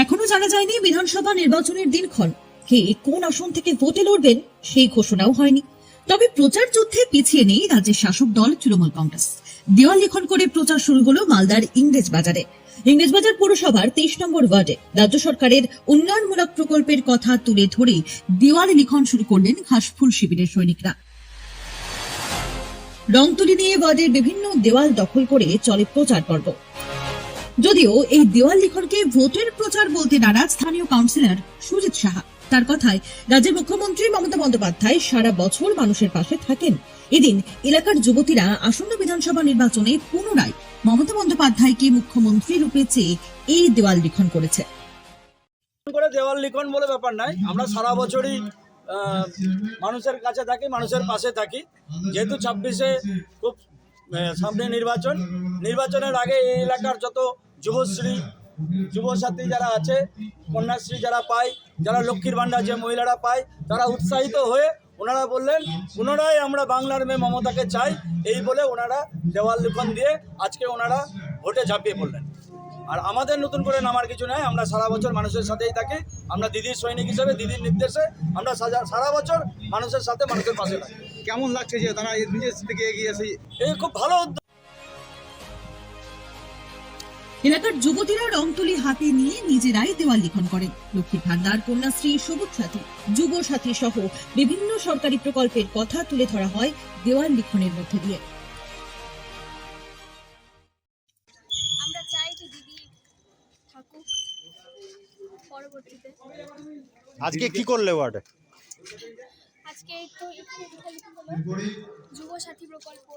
এখনো জানা যায়নি বিধানসভা নির্বাচনের দিনক্ষণ, কে কোন আসন থেকে ভোটে লড়বেন সেই ঘোষণাও হয়নি। তবে প্রচার যুদ্ধে পিছিয়ে নেই রাজ্যের শাসক দল তৃণমূল কংগ্রেস। দেওয়াল লিখন করে প্রচার শুরু হলো মালদার ইংরেজবাজারে। ইংরেজবাজার পৌরসভার 23 নম্বর ওয়ার্ডে রাজ্য সরকারের উন্নয়নমূলক প্রকল্পের কথা তুলে ধরে দেওয়াল লিখন শুরু করলেন ঘাসফুল শিবিরের সৈনিকরা। রংতুলি নিয়ে ওয়ার্ডের বিভিন্ন দেওয়াল দখল করে চলে প্রচার পর্ব। যদিও এই দেওয়াল লিখনকে ভোটের প্রচার বলতে নারাজ স্থানীয় কাউন্সিলর সুজিত সাহা। তার কথায়, রাজ্যের মুখ্যমন্ত্রী মমতা বন্দ্যোপাধ্যায় সারা বছর মানুষের পাশে থাকেন। এদিন এলাকার যুবতীরা আসন্ন বিধানসভা নির্বাচনে পুনরায় মমতা বন্দ্যোপাধ্যায়কে মুখ্যমন্ত্রী রূপে চেয়ে এই দেওয়াল লিখন করেছে। দেওয়াল লিখন বলে ব্যাপার নাই, আমরা সারা বছরই মানুষের কাছে থাকি, মানুষের পাশে থাকি। যেহেতু 26-এ খুব সামনে নির্বাচনের আগে এই এলাকার যত যুবশ্রী যুবসাথী যারা আছে, কন্যাশ্রী যারা পায়, যারা লক্ষ্মীর ভাণ্ডার যে মহিলারা পায়, তারা উৎসাহিত হয়ে ওনারা বললেন পুনরায় আমরা বাংলার মেয়ে মমতাকে চাই। এই বলে ওনারা দেওয়াল লিখন দিয়ে আজকে ওনারা ভোটে ঝাঁপিয়ে পড়লেন। আর আমাদের নতুন করে নামার কিছু নাই, আমরা সারা বছর মানুষের সাথেই থাকি। আমরা দিদির সৈনিক হিসেবে দিদির নির্দেশে আমরা সারা বছর মানুষের সাথে, মানুষের পাশে থাকি। কেমন লাগছে যে তারা নিজের থেকে এগিয়ে এসে? এই খুব ভালো উদ্যোগ। এলাকার যুবতীরা রংতুলি হাতে নিয়ে নিজেরাই দেওয়াল লিখন করেন। লক্ষ্মীর ভাণ্ডার, কন্যাশ্রী, সবুজ সাথী, যুব সাথী সহ বিভিন্ন সরকারি প্রকল্পের কথা তুলে ধরা হয় দেওয়াল লিখনের মধ্যে দিয়ে। আমরা চাই যে দিদি থাকুক পরবর্তীতে। আজকে কি করলে ওয়ার্ডে? আজকে তো যুব সাথী প্রকল্প,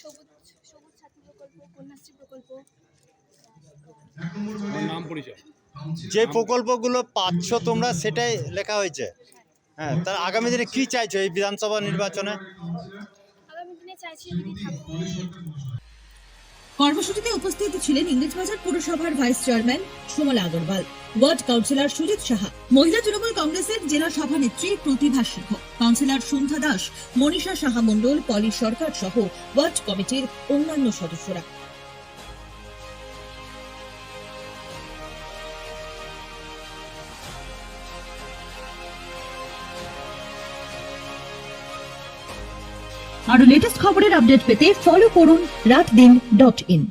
সবুজ সাথী প্রকল্প, কন্যাশ্রী প্রকল্প। নাম পরিচয়, যে প্রকল্পগুলো পাচ্ছ তোমরা সেটাই লেখা হয়েছে। হ্যাঁ, তার আগামী দিনে কি চাইছো এই বিধানসভা নির্বাচনে? আগামী দিনে চাইছি দিদি থাকুক। কর্মসূচিতে উপস্থিত ছিলেন ইংরেজবাজার পৌরসভার vice chairman Sumla Agarwal, ward councillor Sujit Saha, মহিলা তৃণমূল কংগ্রেসের জেলা সভানেত্রী প্রতিভা সিংহ, কাউন্সিলর সন্ধ্যা দাস, মনীষা সাহা মণ্ডল, পলি সরকার সহ ওয়ার্ড কমিটির অন্যান্য সদস্যরা। আরো লেটেস্ট খবরের আপডেট পেতে ফলো করুন রাতদিন.in।